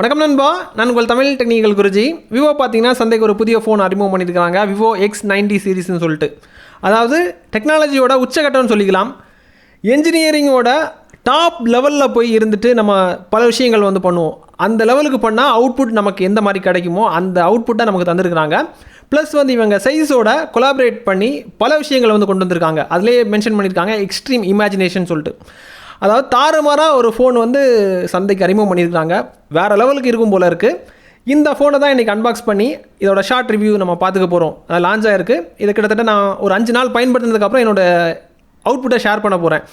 வணக்கம் நண்பா, நான் உங்கள் தமிழ் டெக்னிக்கல் குருஜி. விவோ பார்த்தீங்கன்னா சந்தைக்கு ஒரு புதிய ஃபோன் அறிமுகம் பண்ணியிருக்காங்க, விவோ X90 சீரிஸ்னு சொல்லிட்டு. அதாவது டெக்னாலஜியோட உச்சகட்டம்னு சொல்லிக்கலாம். என்ஜினியரிங்கோட டாப் லெவலில் போய் இருந்துட்டு நம்ம பல விஷயங்கள் வந்து பண்ணுவோம். அந்த லெவலுக்கு பண்ணால் அவுட்புட் நமக்கு எந்த மாதிரி கிடைக்குமோ அந்த அவுட்புட்டை நமக்கு தந்துருக்குறாங்க. ப்ளஸ் வந்து இவங்க சைஸோட கொலாபரேட் பண்ணி பல விஷயங்களை வந்து கொண்டு வந்திருக்காங்க. அதிலே மென்ஷன் பண்ணியிருக்காங்க எக்ஸ்ட்ரீம் இமேஜினேஷன் சொல்லிட்டு. அதாவது தாறுமாறாக ஒரு ஃபோன் வந்து சந்தைக்கு அறிமுகம் பண்ணியிருக்காங்க. வேறு லெவலுக்கு இருக்கும் போல் இருக்குது. இந்த ஃபோனை தான் இன்றைக்கி அன்பாக்ஸ் பண்ணி இதோட ஷார்ட் ரிவ்யூ நம்ம பார்த்துக்க போகிறோம். அது லான்ச் ஆகிருக்கு. இதை கிட்டத்தட்ட நான் ஒரு 5 நாள் பயன்படுத்தினதுக்கப்புறம் என்னோடய அவுட்புட்டை ஷேர் பண்ண போகிறேன்.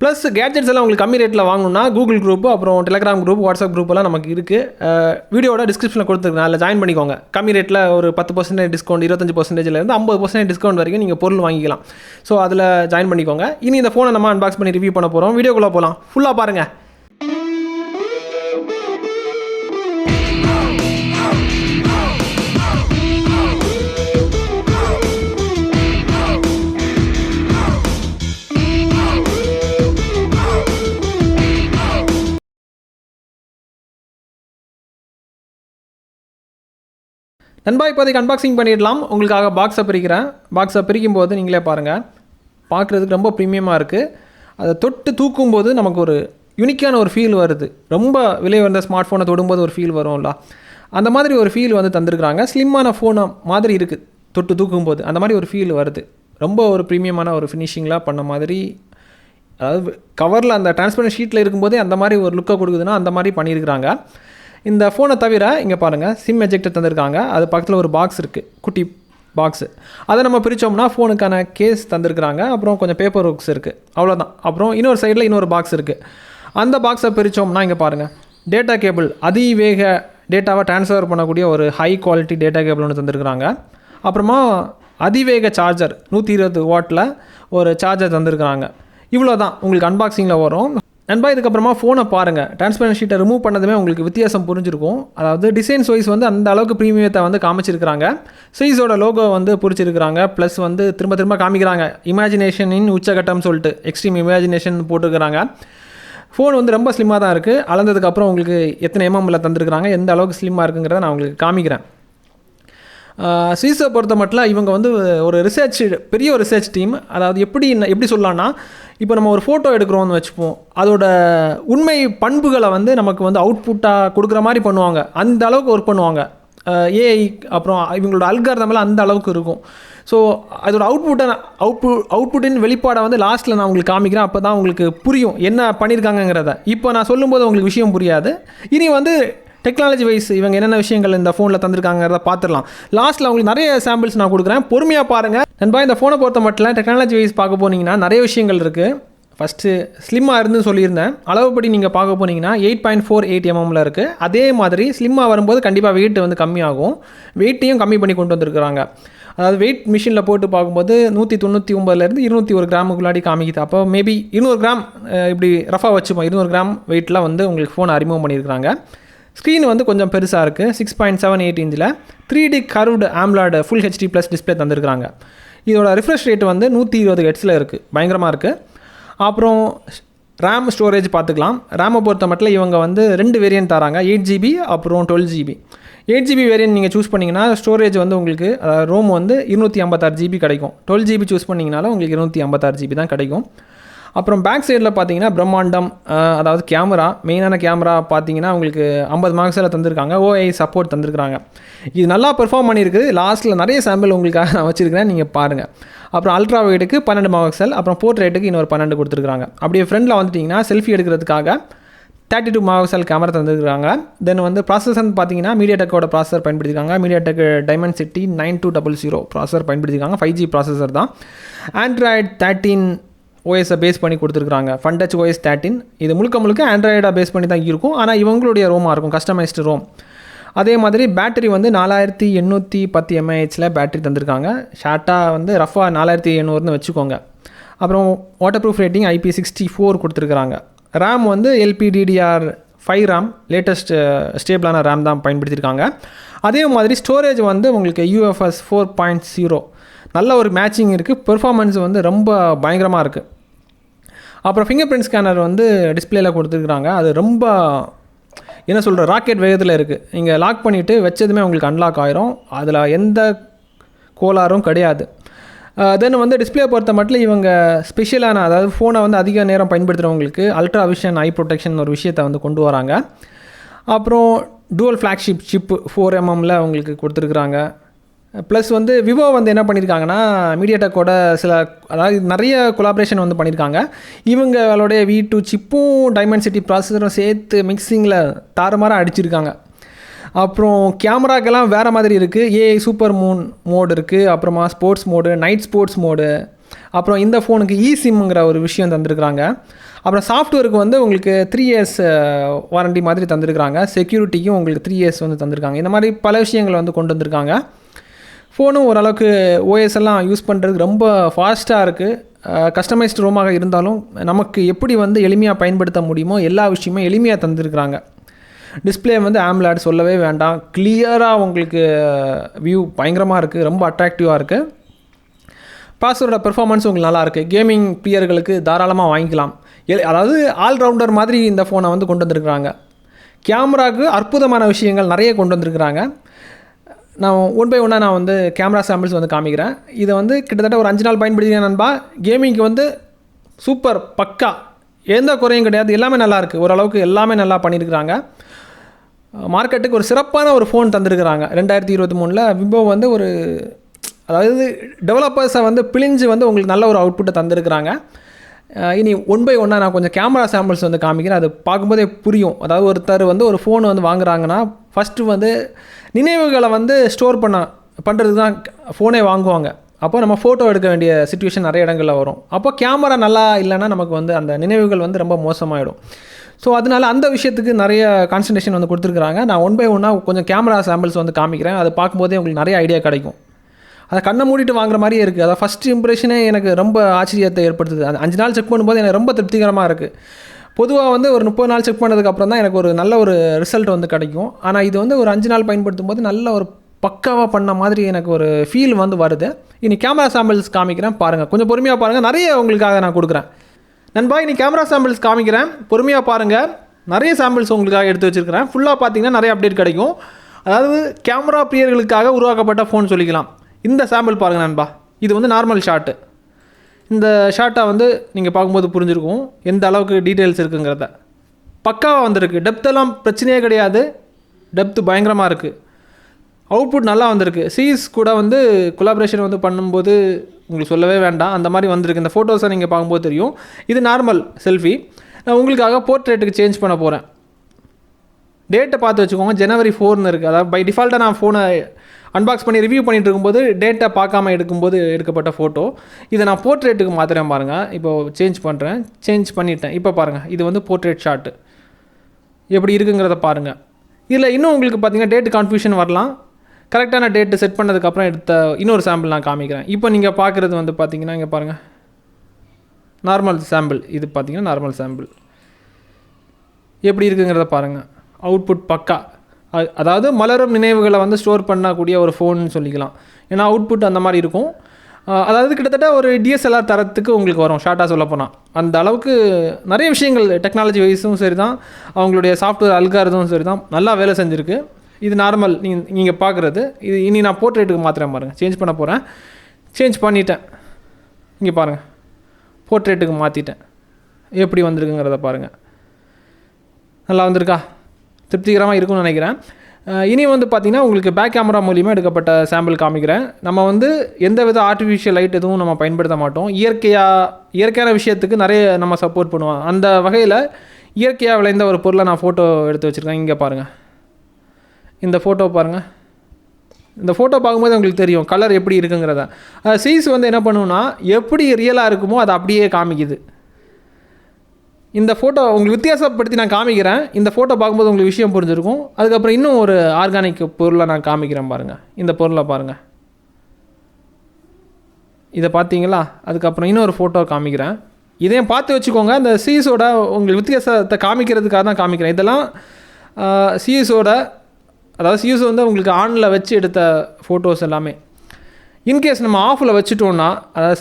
ப்ளஸ் கேட்ஜெட்ஸ் எல்லாம் உங்களுக்கு கம்மி ரேட்டில் வாங்கணும்னா கூகுள் குரூப், அப்புறம் டெலிகிராம் குரூப், வாட்ஸ்அப் குரூப் எல்லாம் நமக்கு இருக்குது. வீடியோட டிஸ்கிரிப்ஷனில் கொடுத்துருக்கேன், அதில் ஜாயின் பண்ணிக்கோங்க. கம்மி ரேட்டில் ஒரு 10% டிஸ்கவுண்ட், 25%லேருந்து 50% டிஸ்கவுண்ட் வரைக்கும் நீங்கள் பொருள் வாங்கிக்கலாம். ஸோ அதில் ஜாயின் பண்ணிக்கோங்க. இனி இந்த ஃபோனை நம்ம அன்பாக்ஸ் பண்ணி ரிவ்யூ பண்ண போகிறோம். வீடியோக்குள்ளே போகலாம், ஃபுல்லாக பாருங்கள். நண்பா, இப்போதைக்கு அன்பாக்சிங் பண்ணிடலாம். உங்களுக்காக பாக்ஸை பிரிக்கிறேன். பாக்ஸை பிரிக்கும் போது நீங்களே பாருங்கள், பார்க்குறதுக்கு ரொம்ப ப்ரீமியமாக இருக்குது. அதை தொட்டு தூக்கும்போது நமக்கு ஒரு யூனிக்கான ஒரு ஃபீல் வருது. ரொம்ப விலை வந்த ஸ்மார்ட் ஃபோனை தொடும்போது ஒரு ஃபீல் வரும்ல, அந்த மாதிரி ஒரு ஃபீல் வந்து தந்துருக்குறாங்க. ஸ்லிம்மான ஃபோனை மாதிரி இருக்குது, தொட்டு தூக்கும்போது அந்த மாதிரி ஒரு ஃபீல் வருது. ரொம்ப ஒரு ப்ரீமியமான ஒரு ஃபினிஷிங்லாம் பண்ண மாதிரி, அதாவது கவரில் அந்த டிரான்ஸ்பரண்ட் ஷீட்டில் இருக்கும்போதே அந்த மாதிரி ஒரு லுக்கை கொடுக்குதுன்னா அந்த மாதிரி பண்ணியிருக்கிறாங்க. இந்த ஃபோனை தவிர இங்கே பாருங்கள், சிம் எஜெக்டர் தந்திருக்காங்க. அது பக்கத்தில் ஒரு பாக்ஸ் இருக்குது, குட்டி பாக்ஸு. அதை நம்ம பிரித்தோம்னா ஃபோனுக்கான கேஸ் தந்திருக்கிறாங்க. அப்புறம் கொஞ்சம் பேப்பர் ஒர்க்ஸ் இருக்குது, அவ்வளோதான். அப்புறம் இன்னொரு சைடில் இன்னொரு பாக்ஸ் இருக்குது. அந்த பாக்ஸை பிரித்தோம்னா இங்கே பாருங்கள், டேட்டா கேபிள், அதிவேக டேட்டாவை ட்ரான்ஸ்ஃபர் பண்ணக்கூடிய ஒரு ஹை குவாலிட்டி டேட்டா கேபிள் ஒன்று தந்திருக்கிறாங்க. அப்புறமா அதிவேக சார்ஜர் 120 வாட்டில் ஒரு சார்ஜர் தந்திருக்கிறாங்க. இவ்வளோ தான் உங்களுக்கு அன்பாக்சிங்கில் வரும். நண்பா, இதுக்கப்புறமா ஃபோனை பாருங்கள். டிரான்ஸ்பரண்ட் ஷீட்டை ரிமூவ் பண்ணதுமே உங்களுக்கு வித்தியாசம் புரிஞ்சிருக்கும். அதாவது டிசைன்ஸ் வைஸ் வந்து அந்த அளவுக்கு ப்ரீமியத்தை வந்து காமிச்சிருக்கிறாங்க. சைஸோட லோகோ வந்து பிடிச்சிருக்கிறாங்க. ப்ளஸ் வந்து திரும்ப திரும்ப காமிக்கிறாங்க, இமேஜினேஷனின் உச்சகட்டம் சொல்லிட்டு எக்ஸ்ட்ரீம் இமேஜினேஷன் போட்டுருக்கிறாங்க. ஃபோன் வந்து ரொம்ப ஸ்லிம்மாக தான் இருக்குது. அளந்ததுக்கப்புறம் உங்களுக்கு எத்தனை எம்எம்மில் தந்துருக்குறாங்க, எந்த அளவுக்கு ஸ்லிம்மாக இருக்குங்கிறத நான் உங்களுக்கு காமிக்கிறேன். ஸ்விஸை பொறுத்த மட்டும் இவங்க வந்து ஒரு பெரிய ஒரு ரிசர்ச் டீம். அதாவது எப்படி சொல்லலாம்னா, இப்போ நம்ம ஒரு ஃபோட்டோ எடுக்கிறோம்னு வச்சுப்போம், அதோட உண்மை பண்புகளை வந்து நமக்கு வந்து அவுட்புட்டாக கொடுக்குற மாதிரி பண்ணுவாங்க. அந்த அளவுக்கு ஒர்க் பண்ணுவாங்க ஏஐ. அப்புறம் இவங்களோட அல்காரிதமெல்லாம் அந்த அளவுக்கு இருக்கும். ஸோ அதோட அவுட்புட்டின் வெளிப்பாடை வந்து லாஸ்ட்டில் நான் உங்களுக்கு காமிக்கிறேன். அப்போ தான் உங்களுக்கு புரியும் என்ன பண்ணியிருக்காங்கங்கிறத. இப்போ நான் சொல்லும்போது உங்களுக்கு விஷயம் புரியாது. இனி வந்து டெக்னாலஜி வைஸ் இவங்க என்னென்ன விஷயங்கள் இந்த ஃபோனில் தந்திருக்காங்கிறத பார்த்துடலாம். லாஸ்ட்டில் உங்களுக்கு நிறைய சாம்பிள்ஸ் நான் கொடுக்குறேன், பொறுமையாக பாருங்கள். நண்பா, இந்த ஃபோனை பொறுத்த மட்டும் டெக்னாலஜி வைஸ் பார்க்க போனீங்கன்னா நிறைய விஷயங்கள் இருக்குது. ஃபஸ்ட்டு ஸ்லிம்மாக இருந்துன்னு சொல்லியிருந்தேன். அளவுப்படி நீங்கள் பார்க்க போனீங்கன்னா 8.48 mm இருக்குது. அதே மாதிரி ஸ்லிம்மாக வரும்போது கண்டிப்பாக வெயிட் வந்து கம்மியாகும். வெயிட்டையும் கம்மி பண்ணி கொண்டு வந்திருக்கிறாங்க. அதாவது வெயிட் மிஷினில் போட்டு பார்க்கும்போது 199 201 கிராமுக்குள்ளாடி காமிக்குது. அப்போ மேபி 200 கிராம் இப்படி ரஃபாக வச்சுப்போம். 200 கிராம் வெயிட்டில் வந்து உங்களுக்கு ஃபோன் அறிமுகம் பண்ணியிருக்கிறாங்க. ஸ்க்ரீன் வந்து கொஞ்சம் பெருசாக இருக்குது, 6.78 இன்ச்சில் 3D curved AMOLED full HD plus display தந்திருக்கிறாங்க. இதோட ரிஃப்ரெஷ் ரேட் வந்து 120 ஹெர்ட்ஸில் இருக்குது, பயங்கரமாக இருக்குது. அப்புறம் ரேம் ஸ்டோரேஜ் பார்த்துக்கலாம். ரேமை பொறுத்த மட்டும் இவங்க வந்து 2 வேரியன்ட் தராங்க, 8GB அப்புறம் 12GB. 8GB வேரியன்ட் நீங்கள் சூஸ் பண்ணிங்கன்னா ஸ்டோரேஜ் வந்து உங்களுக்கு ரோம் வந்து 256GB கிடைக்கும். 12GB சூஸ் பண்ணிங்கனாலும் உங்களுக்கு 256GB தான் கிடைக்கும். அப்புறம் பேக் சைடில் பார்த்தீங்கன்னா பிரம்மாண்டம், அதாவது கேமரா, மெயினான கேமரா பார்த்தீங்கன்னா உங்களுக்கு 50 மெகாபிக்சலில் தந்திருக்காங்க. OI சப்போர்ட் தந்திருக்காங்க. இது நல்லா பெர்ஃபார்ம் பண்ணியிருக்குது. லாஸ்ட்டில் நிறைய சாம்பிள் உங்களுக்காக நான் வச்சுருக்கிறேன், நீங்கள் பாருங்கள். அப்புறம் அல்ட்ரா வைடுக்கு 12 மெகாபிக்சல், அப்புறம் போர்ட்ரேட்டுக்கு இன்னொரு 12 கொடுத்துருக்காங்க. அப்படியே ஃப்ரண்ட்டில் வந்துட்டிங்கன்னா செல்ஃபி எடுக்கிறதுக்காக 32 மெகாபிக்சல் கேமரா தந்துருக்காங்க. தென் வந்து ப்ராசஸர்னு பார்த்தீங்கன்னா மீடியாடெக்கோட ப்ராசஸர் பயன்படுத்திருக்காங்க. மீடியாடெக் டைமென்சிட்டி 9200 ப்ராசஸர் பயன்படுத்திருக்காங்க. 5G ப்ராசஸர் தான். ஆண்ட்ராய்டு 13 ஓஎஸை பேஸ் பண்ணி கொடுத்துருக்காங்க. Funtouch OS 13. இது முழுக்க ஆண்ட்ராய்டாக பேஸ் பண்ணி தான் இருக்கும். ஆனால் இவங்களுடைய ரோமாக இருக்கும், கஸ்டமைஸ்டு ரோம். அதே மாதிரி பேட்டரி வந்து 4810 mAhல பேட்டரி தந்திருக்காங்க. ஷார்ட்டாக வந்து ரஃபாக 4800ன்னு வச்சுக்கோங்க. அப்புறம் வாட்டர் ப்ரூஃப் ரேட்டிங் IP64 கொடுத்துருக்குறாங்க. ரேம் வந்து LPDDR5 ரேம், லேட்டஸ்ட் ஸ்டேபிளான ரேம் தான் பயன்படுத்தியிருக்காங்க. அதே மாதிரி ஸ்டோரேஜ் வந்து உங்களுக்கு UFS 4.0 நல்ல ஒரு மேட்சிங் இருக்குது. பெர்ஃபார்மன்ஸ் வந்து ரொம்ப பயங்கரமாக இருக்குது. அப்புறம் ஃபிங்கர் பிரிண்ட் ஸ்கேனர் வந்து டிஸ்பிளேல கொடுத்துருக்குறாங்க. அது ரொம்ப என்ன சொல்கிற ராக்கெட் வேகத்தில் இருக்குது. நீங்கள் லாக் பண்ணிவிட்டு வச்சதுமே உங்களுக்கு அன்லாக் ஆயிரும். அதில் எந்த கோளாறும் கிடையாது. தென் வந்து டிஸ்பிளே பொறுத்த மட்டும் இவங்க ஸ்பெஷலான, அதாவது ஃபோனை வந்து அதிக நேரம் பயன்படுத்துகிறவங்களுக்கு அல்ட்ரா விஷன் ஐ ப்ரொடெக்ஷன் ஒரு விஷயத்தை வந்து கொண்டு வராங்க. அப்புறம் டூவல் ஃப்ளாக்ஷிப் சிப்பு 4mm உங்களுக்கு கொடுத்துருக்குறாங்க. ப்ளஸ் வந்து விவோ வந்து என்ன பண்ணியிருக்காங்கன்னா மீடியாடெக்கோட அதாவது நிறைய கொலாபரேஷன் வந்து பண்ணியிருக்காங்க. இவங்களுடைய V2 சிப்பும் டைமென்சிட்டி ப்ராசஸரும் சேர்த்து மிக்சிங்கில் தாறுமாறாக அடிச்சிருக்காங்க. அப்புறம் கேமராக்கெல்லாம் வேறு மாதிரி இருக்குது. ஏஐ சூப்பர் மோடு இருக்குது. அப்புறமா sports mode, night sports mode. அப்புறம் இந்த ஃபோனுக்கு சிம்ங்கிற ஒரு விஷயம் தந்துருக்குறாங்க. அப்புறம் சாஃப்ட்வேருக்கு வந்து உங்களுக்கு 3 years வாரண்டி மாதிரி தந்துருக்குறாங்க. செக்யூரிட்டிக்கும் உங்களுக்கு 3 years வந்து தந்திருக்காங்க. இந்த மாதிரி பல விஷயங்களை வந்து கொண்டு வந்திருக்காங்க. ஃபோனும் ஓரளவுக்கு ஓஎஸ் எல்லாம் யூஸ் பண்ணுறதுக்கு ரொம்ப ஃபாஸ்ட்டாக இருக்குது. கஸ்டமைஸ்டு ரோமாக இருந்தாலும் நமக்கு எப்படி வந்து எளிமையாக பயன்படுத்த முடியுமோ எல்லா விஷயமே எளிமையாக தந்துருக்குறாங்க. டிஸ்பிளே வந்து AMOLED சொல்லவே வேண்டாம். கிளியராக உங்களுக்கு வியூ பயங்கரமாக இருக்குது, ரொம்ப அட்ராக்டிவாக இருக்குது. ப்ராசஸரோட பெர்ஃபார்மன்ஸ் உங்களுக்கு நல்லாயிருக்கு. கேமிங் பிளேயர்களுக்கு தாராளமாக வாங்கிக்கலாம். அதாவது ஆல்ரவுண்டர் மாதிரி இந்த ஃபோனை வந்து கொண்டு வந்திருக்கிறாங்க. கேமராவுக்கு அற்புதமான விஷயங்கள் நிறைய கொண்டு வந்திருக்கிறாங்க. நான் ஒன் பை ஒன்னாக நான் வந்து கேமரா சாம்பிள்ஸ் வந்து காமிக்கிறேன். இதை வந்து கிட்டத்தட்ட ஒரு 5 நாள் பயன்படுத்திக்கிறேன் நண்பா. கேமிங்க்கு வந்து சூப்பர், பக்கா, எந்த குறையும் கிடையாது. எல்லாமே நல்லாயிருக்கு. ஓரளவுக்கு எல்லாமே நல்லா பண்ணியிருக்கிறாங்க. மார்க்கெட்டுக்கு ஒரு சிறப்பான ஒரு ஃபோன் தந்திருக்கிறாங்க. 2023 விவோ வந்து ஒரு, அதாவது டெவலப்பர்ஸை வந்து பிழிஞ்சு வந்து உங்களுக்கு நல்ல ஒரு அவுட்புட்டை தந்திருக்கிறாங்க. இனி ஒன் பை ஒன்னாக நான் கொஞ்சம் கேமரா சாம்பிள்ஸ் வந்து காமிக்கிறேன். அது பார்க்கும்போதே புரியும். அதாவது ஒருத்தர் வந்து ஒரு ஃபோன் வந்து வாங்குறாங்கன்னா ஃபஸ்ட்டு வந்து நினைவுகளை வந்து ஸ்டோர் பண்ணுறதுக்கு தான் ஃபோனே வாங்குவாங்க. அப்போ நம்ம ஃபோட்டோ எடுக்க வேண்டிய சிச்சுவேஷன் நிறைய இடங்களில் வரும். அப்போ கேமரா நல்லா இல்லைன்னா நமக்கு வந்து அந்த நினைவுகள் வந்து ரொம்ப மோசமாகிடும். ஸோ அதனால் அந்த விஷயத்துக்கு நிறைய கான்சன்ட்ரேஷன் வந்து கொடுத்துருக்குறாங்க. நான் ஒன் பை ஒன்னாக கொஞ்சம் கேமரா சாம்பிள்ஸ் வந்து காமிக்கிறேன். அது பார்க்கும்போதே உங்களுக்கு நிறைய ஐடியா கிடைக்கும். அதை கண்ணை மூடிட்டு வாங்குற மாதிரியே இருக்குது. அதை ஃபஸ்ட் இம்ப்ரெஷனே எனக்கு ரொம்ப ஆச்சரியத்தை ஏற்படுத்துது. அந்த 5 நாள் செக் பண்ணும்போது எனக்கு ரொம்ப திருப்திகரமாக இருக்குது. பொதுவாக வந்து ஒரு 30 நாள் செக் பண்ணதுக்கப்புறம் தான் எனக்கு ஒரு நல்ல ஒரு ரிசல்ட் வந்து கிடைக்கும். ஆனால் இது வந்து ஒரு 5 நாள் பயன்படுத்தும் போது நல்ல ஒரு பக்காவாக பண்ண மாதிரி எனக்கு ஒரு ஃபீல் வந்து வருது. இனி கேமரா சாம்பிள்ஸ் காமிக்கிறேன், பாருங்கள். கொஞ்சம் பொறுமையாக பாருங்கள். நிறைய உங்களுக்காக நான் கொடுக்குறேன் நண்பா. இனி கேமரா சாம்பிள்ஸ் காமிக்கிறேன், பொறுமையாக பாருங்கள். நிறைய சாம்பிள்ஸ் உங்களுக்காக எடுத்து வச்சுருக்கிறேன். ஃபுல்லாக பார்த்தீங்கன்னா நிறைய அப்டேட் கிடைக்கும். அதாவது கேமரா பிரியர்களுக்காக உருவாக்கப்பட்ட ஃபோன் சொல்லிக்கலாம். இந்த சாம்பிள் பாருங்கள் நண்பா. இது வந்து நார்மல் ஷாட்டு. இந்த ஷாட்டை வந்து நீங்கள் பார்க்கும்போது புரிஞ்சிருக்கும் எந்த அளவுக்கு டீட்டெயில்ஸ் இருக்குங்கிறத. பக்காவாக வந்திருக்கு. டெப்த்தெல்லாம் பிரச்சனையே கிடையாது. டெப்த்து பயங்கரமாக இருக்குது. அவுட்புட் நல்லா வந்திருக்கு. சீஸ் கூட வந்து கொலாபரேஷன் வந்து பண்ணும்போது உங்களுக்கு சொல்லவே வேண்டாம், அந்த மாதிரி வந்திருக்கு. இந்த ஃபோட்டோஸை நீங்கள் பார்க்கும்போது தெரியும். இது நார்மல் செல்ஃபி. நான் உங்களுக்காக போர்ட்ரேட்டுக்கு சேஞ்ச் பண்ண போகிறேன். டேட்டை பார்த்து வச்சுக்கோங்க. January 4 இருக்குது. அதாவது பை டிஃபால்ட்டாக நான் ஃபோனை அன்பாக்ஸ் பண்ணி ரிவ்யூ பண்ணிகிட்டு இருக்கும்போது டேட்டா பார்க்காம எடுக்கும்போது எடுக்கப்பட்ட ஃபோட்டோ. இதை நான் போர்ட்ரேட்டுக்கு மாத்திரம் பாருங்கள். இப்போது சேஞ்ச் பண்ணுறேன். சேஞ்ச் பண்ணிட்டேன். இப்போ பாருங்கள், இது வந்து போர்ட்ரேட் ஷாட்டு எப்படி இருக்குங்கிறத பாருங்கள். இதில் இன்னும் உங்களுக்கு பார்த்தீங்கன்னா டேட்டு கன்ஃபியூஷன் வரலாம். கரெக்டான டேட்டு செட் பண்ணதுக்கப்புறம் எடுத்த இன்னொரு சாம்பிள் நான் காமிக்கிறேன். இப்போ நீங்கள் பார்க்குறது வந்து பார்த்தீங்கன்னா இங்கே பாருங்கள், நார்மல் சாம்பிள். இது பார்த்தீங்கன்னா நார்மல் சாம்பிள் எப்படி இருக்குங்கிறத பாருங்கள். அவுட்புட் பக்கா. அதாவது மலரும் நினைவுகளை வந்து ஸ்டோர் பண்ணக்கூடிய ஒரு ஃபோன்னு சொல்லிக்கலாம். ஏன்னா அவுட்புட் அந்த மாதிரி இருக்கும். அதாவது கிட்டத்தட்ட ஒரு DSLR தரத்துக்கு உங்களுக்கு வரும் ஷார்ட்டாக சொல்ல போனால். அந்த அளவுக்கு நிறைய விஷயங்கள் டெக்னாலஜி வைஸும் சரி தான், அவங்களுடைய சாஃப்ட்வேர் அல்காரிதமும் சரி தான், நல்லா வேலை செஞ்சுருக்கு. இது நார்மல் நீங்கள் பார்க்குறது. இது இனி நான் போர்ட்ரேட்டுக்கு மாத்திரம் பாருங்கள். சேஞ்ச் பண்ண போகிறேன். சேஞ்ச் பண்ணிட்டேன். இங்கே பாருங்கள், போர்ட்ரேட்டுக்கு மாற்றிட்டேன். எப்படி வந்திருக்குங்கிறத பாருங்கள். நல்லா வந்திருக்கா? திருப்திகரமாக இருக்கும்னு நினைக்கிறேன். இனி வந்து பார்த்திங்கன்னா உங்களுக்கு பேக் கேமரா மூலிமா எடுக்கப்பட்ட சாம்பிள் காமிக்கிறேன். நம்ம வந்து எந்த வித ஆர்டிஃபிஷியல் லைட் எதுவும் நம்ம பயன்படுத்த மாட்டோம். இயற்கையான விஷயத்துக்கு நிறைய நம்ம சப்போர்ட் பண்ணுவோம். அந்த வகையில் இயற்கையாக விளைந்த ஒரு பொருளை நான் ஃபோட்டோ எடுத்து வச்சுருக்கேன். இங்கே பாருங்கள், இந்த ஃபோட்டோ பாருங்கள். இந்த ஃபோட்டோ பார்க்கும்போது உங்களுக்கு தெரியும் கலர் எப்படி இருக்குங்கிறத. சீஸ் வந்து என்ன பண்ணுன்னா எப்படி ரியலாக இருக்குமோ அதை அப்படியே காமிக்குது. இந்த ஃபோட்டோ உங்களுக்கு வித்தியாசப்படுத்தி நான் காமிக்கிறேன். இந்த ஃபோட்டோ பார்க்கும்போது உங்களுக்கு விஷயம் புரிஞ்சிருக்கும். அதுக்கப்புறம் இன்னும் ஒரு ஆர்கானிக் பொருளை நான் காமிக்கிறேன் பாருங்கள். இந்த பொருளை பாருங்கள், இதை பார்த்தீங்களா? அதுக்கப்புறம் இன்னொரு ஃபோட்டோ காமிக்கிறேன். இதையும் பார்த்து வச்சுக்கோங்க. இந்த சீஸோட உங்களுக்கு வித்தியாசத்தை காமிக்கிறதுக்காக தான் காமிக்கிறேன். இதெல்லாம் சீஸோட, அதாவது சீஸ் வந்து உங்களுக்கு ஆனில் வச்சு எடுத்த ஃபோட்டோஸ் எல்லாமே. இன்கேஸ் நம்ம ஆஃபில் வச்சுட்டோன்னா, அதாவது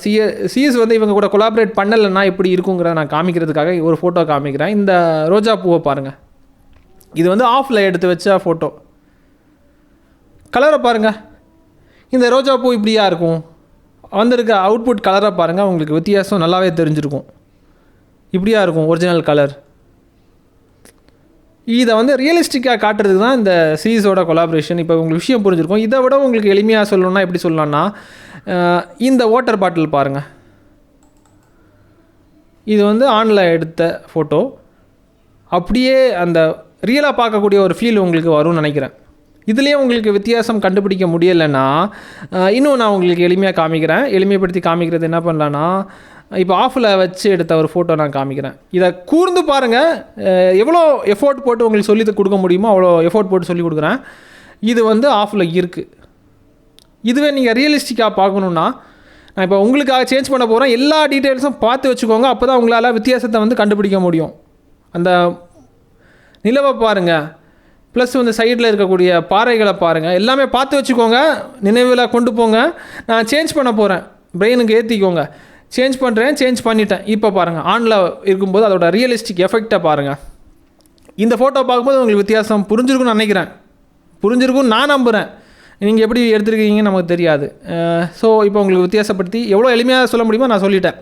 சிஎஸ் வந்து இவங்க கூட கொலாபரேட் பண்ணலைன்னா எப்படி இருக்குங்கிறத நான் காமிக்கிறதுக்காக ஒரு ஃபோட்டோ காமிக்கிறேன். இந்த ரோஜா பூவை பாருங்கள். இது வந்து ஆஃபில் எடுத்து வச்ச ஃபோட்டோ. கலரை பாருங்கள், இந்த ரோஜா பூ இப்படியா இருக்கும். வந்திருக்க அவுட்புட் கலரை பாருங்கள், உங்களுக்கு வித்தியாசம் நல்லாவே தெரிஞ்சிருக்கும். இப்படியா இருக்கும் ஒரிஜினல் கலர். இதை வந்து ரியலிஸ்டிக்காக காட்டுறதுக்கு தான் இந்த சீரிஸோட கொலாபரேஷன். இப்போ உங்களுக்கு விஷயம் புரிஞ்சிருக்கும். இதை விட உங்களுக்கு எளிமையாக சொல்லணும்னா எப்படி சொல்லலாம்னா, இந்த வாட்டர் பாட்டில் பாருங்கள். இது வந்து ஆனில் எடுத்த ஃபோட்டோ. அப்படியே அந்த ரியலாக பார்க்கக்கூடிய ஒரு ஃபீல் உங்களுக்கு வரும்னு நினைக்கிறேன். இதுலேயே உங்களுக்கு வித்தியாசம் கண்டுபிடிக்க முடியலைன்னா இன்னும் நான் உங்களுக்கு எளிமையாக காமிக்கிறேன். எளிமைப்படுத்தி காமிக்கிறது என்ன பண்ணலான்னா, இப்போ ஆஃபில் வச்சு எடுத்த ஒரு ஃபோட்டோ நான் காமிக்கிறேன். இதை கூர்ந்து பாருங்கள், எவ்வளோ எஃபோர்ட் போட்டு உங்களுக்கு சொல்லி கொடுக்க முடியுமோ அவ்வளோ எஃபோர்ட் போட்டு சொல்லி கொடுக்குறேன். இது வந்து ஆஃபில் இருக்குது. இதுவே நீங்கள் ரியலிஸ்டிக்காக பார்க்கணுன்னா, நான் இப்போ உங்களுக்காக சேஞ்ச் பண்ண போகிறேன். எல்லா டீட்டெயில்ஸும் பார்த்து வச்சுக்கோங்க. அப்போ தான் உங்களால் வித்தியாசத்தை வந்து கண்டுபிடிக்க முடியும். அந்த நிலவை பாருங்கள், ப்ளஸ் வந்து சைடில் இருக்கக்கூடிய பாறைகளை பாருங்கள், எல்லாமே பார்த்து வச்சுக்கோங்க. நினைவில் கொண்டு போங்க. நான் சேஞ்ச் பண்ண போகிறேன், பிரெயினுக்கு ஏற்றிக்கோங்க. சேஞ்ச் பண்ணுறேன், சேஞ்ச் பண்ணிட்டேன். இப்போ பாருங்கள், ஆனில் இருக்கும்போது அதோட ரியலிஸ்டிக் எஃபெக்டை பாருங்கள். இந்த ஃபோட்டோ பார்க்கும்போது உங்களுக்கு வித்தியாசம் புரிஞ்சிருக்குன்னு நினைக்கிறேன். புரிஞ்சிருக்குன்னு நான் நம்புகிறேன். நீங்கள் எப்படி எடுத்துருக்கீங்கன்னு நமக்கு தெரியாது. ஸோ இப்போ உங்களுக்கு வித்தியாசப்படுத்தி எவ்வளோ எளிமையாக சொல்ல முடியுமோ நான் சொல்லிட்டேன்.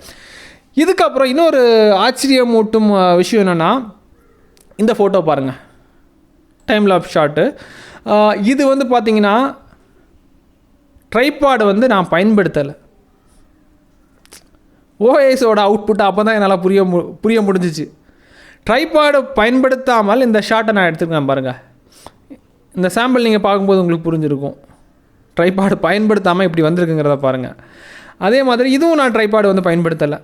இதுக்கப்புறம் இன்னொரு ஆச்சரியமூட்டும் விஷயம் என்னென்னா, இந்த ஃபோட்டோ பாருங்கள், டைம் லாப்ஸ் ஷாட்டு. இது வந்து பார்த்திங்கன்னா ட்ரைபாடு வந்து நான் பயன்படுத்தலை. ஓஎஸோட அவுட்புட்டை அப்போ தான் என்னால் புரிய முடிஞ்சிச்சு. ட்ரைபாடு பயன்படுத்தாமல் இந்த ஷாட்டை நான் எடுத்துருக்கேன் பாருங்கள். இந்த சாம்பிள் நீங்கள் பார்க்கும்போது உங்களுக்கு புரிஞ்சிருக்கும். ட்ரைபாடு பயன்படுத்தாமல் இப்படி வந்திருக்குங்கிறத பாருங்கள். அதே மாதிரி இதுவும் நான் ட்ரைபாடு வந்து பயன்படுத்தலை.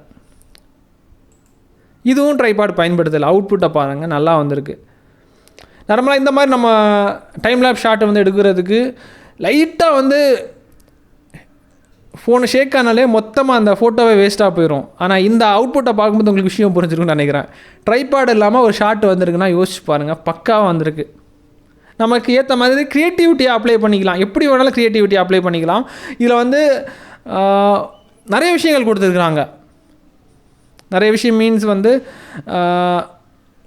இதுவும் ட்ரைபாடு பயன்படுத்தலை. அவுட்புட்டை பாருங்கள், நல்லா வந்திருக்கு. நார்மலாக இந்த மாதிரி நம்ம டைம் லேப் ஷாட்டை வந்து எடுக்கிறதுக்கு லைட்டாக வந்து ஃபோனை ஷேக் ஆனாலே மொத்தமாக அந்த ஃபோட்டோவே வேஸ்ட்டாக போயிடும். ஆனால் இந்த அவுட்புட்டை பார்க்கும்போது உங்களுக்கு விஷயம் புரிஞ்சிருக்குன்னு நினைக்கிறேன். ட்ரைபாடு இல்லாமல் ஒரு ஷாட் வந்திருக்குன்னா யோசிச்சு பாருங்கள், பக்காவாக வந்திருக்கு. நமக்கு ஏற்ற மாதிரி க்ரியேட்டிவிட்டியை அப்ளை பண்ணிக்கலாம். எப்படி வேணாலும் க்ரியேட்டிவிட்டியை அப்ளை பண்ணிக்கலாம். இதில் வந்து நிறைய விஷயங்கள் கொடுத்துருக்குறாங்க. நிறைய விஷயம் மீன்ஸ் வந்து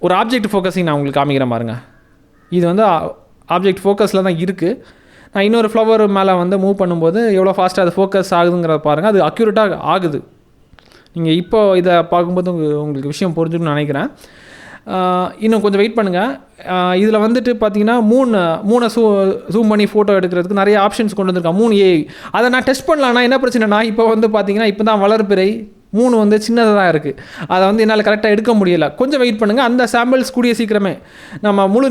ஒரு ஆப்ஜெக்ட் ஃபோக்கஸிங் நான் உங்களுக்கு காமிக்கிறேன் பாருங்கள். இது வந்து ஆப்ஜெக்ட் ஃபோக்கஸில் தான் இருக்குது. நான் இன்னொரு ஃப்ளவர் மேலே வந்து மூவ் பண்ணும்போது எவ்வளோ ஃபாஸ்ட்டாக அது ஃபோக்கஸ் ஆகுதுங்கிறத பாருங்கள். அது அக்யூரேட்டாக ஆகுது. நீங்கள் இப்போ இதை பார்க்கும்போது உங்களுக்கு விஷயம் புரிஞ்சுக்கணும்னு நினைக்கிறேன். இன்னும் கொஞ்சம் வெயிட் பண்ணுங்கள். இதில் வந்துட்டு பார்த்தீங்கன்னா மூணை ஜூம் பண்ணி ஃபோட்டோ எடுக்கிறதுக்கு நிறைய ஆப்ஷன்ஸ் கொண்டு வந்திருக்காங்க. 3AI அதை நான் டெஸ்ட் பண்ணலான்னா என்ன பிரச்சனைனா, இப்போ வந்து பார்த்தீங்கன்னா இப்போ தான் வளர்பிறை 3 வந்து சின்னதாக தான் இருக்குது. அதை வந்து என்னால் கரெக்டாக எடுக்க முடியலை. கொஞ்சம் வெயிட் பண்ணுங்கள். அந்த சாம்பிள்ஸ் கூடிய சீக்கிரமே நம்ம முழு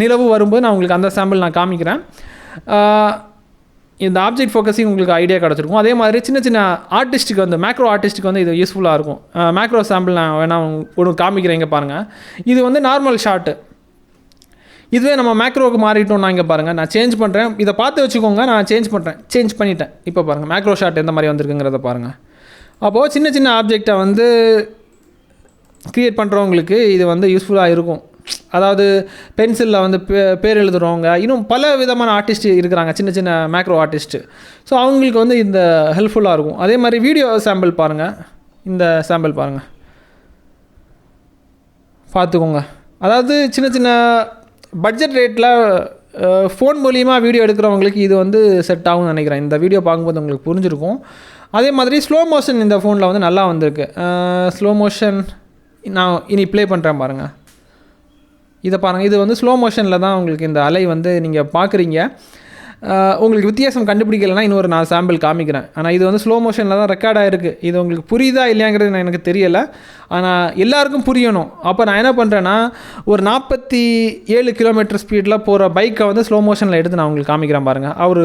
நிலவு வரும்போது நான் உங்களுக்கு அந்த சாம்பிள் நான் காமிக்கிறேன். இந்த ஆப்ஜெக்ட் ஃபோக்கஸிங் உங்களுக்கு ஐடியா கிடச்சிருக்கும். அதே மாதிரி சின்ன சின்ன ஆர்டிஸ்ட்டுக்கு வந்து மேக்ரோ ஆர்டிஸ்ட்டுக்கு வந்து இது யூஸ்ஃபுல்லாக இருக்கும். மேக்ரோ சாம்பிள் நான் வேணால் ஒன்று காமிக்கிறேன். இங்கே பாருங்கள், இது வந்து நார்மல் ஷாட்டு. இதுவே நம்ம மேக்ரோவுக்கு மாறிட்டோம்னா இங்கே பாருங்கள், நான் சேஞ்ச் பண்ணுறேன். இதை பார்த்து வச்சுக்கோங்க. நான் சேஞ்ச் பண்ணிட்டேன். இப்போ பாருங்கள், மேக்ரோ ஷாட் எந்த மாதிரி வந்திருக்குங்கிறத பாருங்கள். அப்போது சின்ன சின்ன ஆப்ஜெக்டை வந்து க்ரியேட் பண்ணுறவங்களுக்கு இது வந்து யூஸ்ஃபுல்லாக இருக்கும். அதாவது பென்சிலில் வந்து பேர் எழுதுகிறவங்க, இன்னும் பல விதமான ஆர்டிஸ்ட் இருக்கிறாங்க, சின்ன சின்ன மேக்ரோ ஆர்டிஸ்ட்டு. ஸோ அவங்களுக்கு வந்து இந்த ஹெல்ப்ஃபுல்லாக இருக்கும். அதே மாதிரி வீடியோ சாம்பிள் பாருங்கள். இந்த சாம்பிள் பாருங்கள், பார்த்துக்கோங்க. அதாவது சின்ன சின்ன பட்ஜெட் ரேட்டில் ஃபோன் மூலியமாக வீடியோ எடுக்கிறவங்களுக்கு இது வந்து செட் ஆகும்னு நினைக்கிறேன். இந்த வீடியோ பார்க்கும்போது உங்களுக்கு புரிஞ்சிருக்கும். அதே மாதிரி ஸ்லோ மோஷன் இந்த ஃபோனில் வந்து நல்லா வந்திருக்கு. ஸ்லோ மோஷன் நான் இனி ப்ளே பண்ணுறேன் பாருங்கள். இதை பாருங்கள், இது வந்து ஸ்லோ மோஷனில் தான் உங்களுக்கு இந்த அலை வந்து நீங்கள் பார்க்குறீங்க. உங்களுக்கு வித்தியாசம் கண்டுபிடிக்கலைன்னா இன்னொரு நான் சாம்பிள் காமிக்கிறேன். ஆனால் இது வந்து ஸ்லோ மோஷனில் தான் ரெக்கார்ட் ஆகிருக்கு. இது உங்களுக்கு புரியுதா இல்லையாங்கிறது எனக்கு தெரியலை. ஆனால் எல்லாருக்கும் புரியணும். அப்போ நான் என்ன பண்ணுறேன்னா, ஒரு 47 கிலோமீட்டர் ஸ்பீடில் போகிற பைக்கை வந்து ஸ்லோ மோஷனில் எடுத்து நான் உங்களுக்கு காமிக்கிறேன் பாருங்கள். அவர்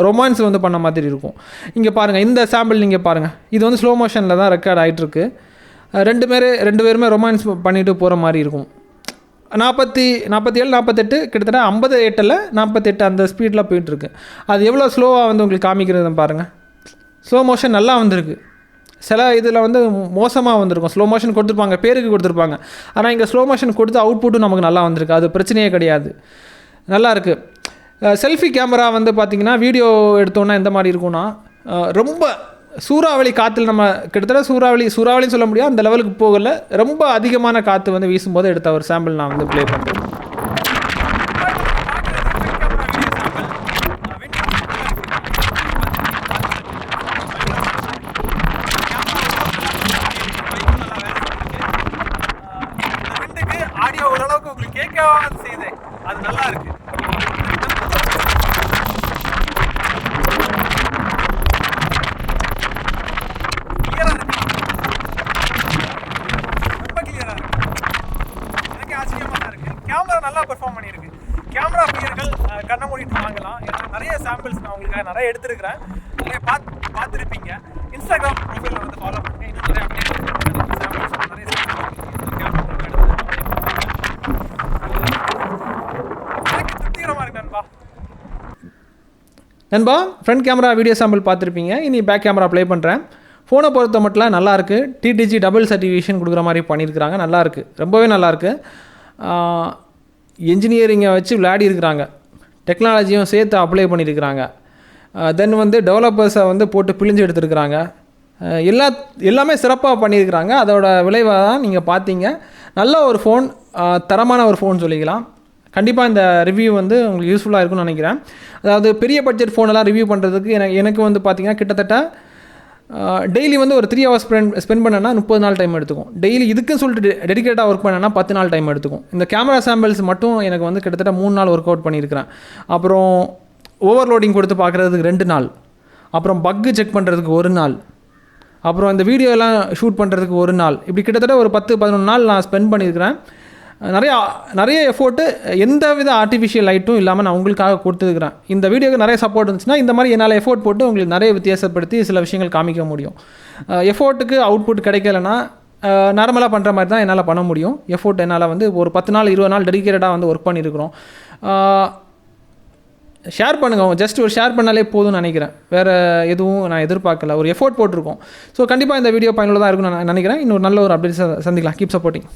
ரொமான்ஸ் வந்து பண்ண மாதிரி இருக்கும். இங்கே பாருங்கள், இந்த சாம்பிள் நீங்கள் பாருங்கள். இது வந்து ஸ்லோ மோஷனில் தான் ரெக்கார்ட் ஆகிட்டுருக்கு. ரெண்டு பேருமே ரொமான்ஸ் பண்ணிட்டு போகிற மாதிரி இருக்கும். 47 48 கிட்டத்தட்ட 58 48 அந்த ஸ்பீடில் போயிட்டுருக்கு. அது எவ்வளோ ஸ்லோவாக வந்து உங்களுக்கு காமிக்கிறது பாருங்கள். ஸ்லோ மோஷன் நல்லா வந்திருக்கு. சில இதில் வந்து மோசமாக வந்திருக்கும். ஸ்லோ மோஷன் கொடுத்துருப்பாங்க, பேருக்கு கொடுத்துருப்பாங்க. ஆனால் இங்கே ஸ்லோ மோஷன் கொடுத்து அவுட்புட்டும் நமக்கு நல்லா வந்திருக்கு. அது பிரச்சனையே கிடையாது, நல்லா இருக்குது. செல்ஃபி கேமரா வந்து பார்த்திங்கன்னா வீடியோ எடுத்தோன்னா எந்த மாதிரி இருக்கும்னா, ரொம்ப சூறாவளி காற்றுல நம்ம கிட்டத்தட்ட சூறாவளின்னு சொல்ல முடியாது, அந்த லெவலுக்கு போகலை. ரொம்ப அதிகமான காற்று வந்து வீசும்போது எடுத்த ஒரு சாம்பிள் நான் வந்து ப்ளே பண்ணுறேன். அது நல்லா இருக்குது. கிளியராக இருக்குது, ரொம்ப கிளியராக இருக்குது. எனக்கு ஆச்சரியமாக தான் இருக்குது. கேமரா நல்லா பெர்ஃபார்ம் பண்ணியிருக்கு. கேமரா பிரியர்கள் கண்ணை மூடிட்டு வாங்கலாம். ஏன்னா நிறைய சாம்பிள்ஸ் நான் உங்களுக்காக நிறைய எடுத்துருக்கிறேன், நிறைய பார்த்துருப்பீங்க. இன்ஸ்டாகிராம் ப்ரொஃபைலில் வந்து ஃபாலோ பண்ணுங்கள். இன்னும் நிறைய அப்டேட் சாம்பிள்ஸ் நிறைய எனக்கு திருப்திகரமாக இருக்கு நண்பா. ஃப்ரண்ட் கேமரா வீடியோ சாம்பிள் பார்த்துருப்பீங்க. இனி பேக் கேமரா ப்ளே பண்ணுறேன். ஃபோனை பொறுத்த மட்டும் நல்லாயிருக்கு. டிடிஜி டபுள் சர்டிஃபிகேஷன் கொடுக்குற மாதிரி பண்ணியிருக்கிறாங்க. நல்லாயிருக்கு, ரொம்பவே நல்லாயிருக்கு. என்ஜினியரிங்கை வச்சு விளையாடி இருக்கிறாங்க, டெக்னாலஜியும் சேர்த்து அப்ளை பண்ணியிருக்கிறாங்க. தென் வந்து டெவலப்பர்ஸை வந்து போட்டு பிழிஞ்சு எடுத்துருக்குறாங்க. எல்லாமே சிறப்பாக பண்ணியிருக்கிறாங்க. அதோட விளைவாக தான் நீங்கள் பார்த்தீங்க. நல்ல ஒரு ஃபோன், தரமான ஒரு ஃபோன் சொல்லிக்கலாம். கண்டிப்பாக இந்த ரிவ்யூ வந்து உங்களுக்கு யூஸ்ஃபுல்லாக இருக்கும்னு நினைக்கிறேன். அதாவது பெரிய பட்ஜெட் ஃபோனெல்லாம் ரிவ்யூ பண்ணுறதுக்கு எனக்கு வந்து பார்த்திங்கன்னா கிட்டத்தட்ட டெய்லி வந்து ஒரு 3 hours ஸ்பெண்ட் பண்ணேன்னா 30 நாள் டைம் எடுத்துக்கும். டெய்லி இதுக்குன்னு சொல்லிட்டு டெடிக்கேட்டாக ஒர்க் பண்ணேன்னா 10 நாள் டைம் எடுத்துக்கும். இந்த கேமரா சாம்பிள்ஸ் மட்டும் எனக்கு வந்து கிட்டத்தட்ட 3 நாள் ஒர்க் அவுட் பண்ணியிருக்கிறேன். அப்புறம் ஓவர்லோடிங் கொடுத்து பார்க்குறதுக்கு 2 நாள், அப்புறம் பக்கு செக் பண்ணுறதுக்கு 1 நாள், அப்புறம் இந்த வீடியோலாம் ஷூட் பண்ணுறதுக்கு 1 நாள். இப்படி கிட்டத்தட்ட ஒரு 10-11 நாள் நான் ஸ்பெண்ட் பண்ணியிருக்கிறேன். நிறைய எஃபோர்ட்டு, எந்த வித ஆர்டிஃபிஷியல் லைட்டும் இல்லாமல் நான் உங்களுக்காக கொடுத்துருக்குறேன். இந்த வீடியோக்கு நிறைய சப்போர்ட் இருந்துச்சுன்னா இந்த மாதிரி என்னால் எஃபோர்ட் போட்டு உங்களுக்கு நிறைய வித்தியாசப்படுத்தி சில விஷயங்கள் காமிக்க முடியும். எஃபோர்ட்டுக்கு அவுட்புட் கிடைக்கலன்னா நார்மலாக பண்ணுற மாதிரி தான் என்னால் பண்ண முடியும். எஃபோர்ட் என்னால் வந்து ஒரு 10 நாள் 20 நாள் டெடிக்கேட்டடாக வந்து ஒர்க் பண்ணியிருக்கிறோம். ஷேர் பண்ணுங்கள், ஜஸ்ட் ஒரு ஷேர் பண்ணாலே போதும்னு நினைக்கிறேன். வேறு எதுவும் நான் எதிர்பார்க்கல, ஒரு எஃபோர்ட் போட்டிருக்கோம். ஸோ கண்டிப்பாக இந்த வீடியோ பயனுள்ளதாக இருக்கும்னு நான் நினைக்கிறேன். இன்னொரு நல்ல ஒரு அப்டேட் சந்திக்கலாம். Keep supporting.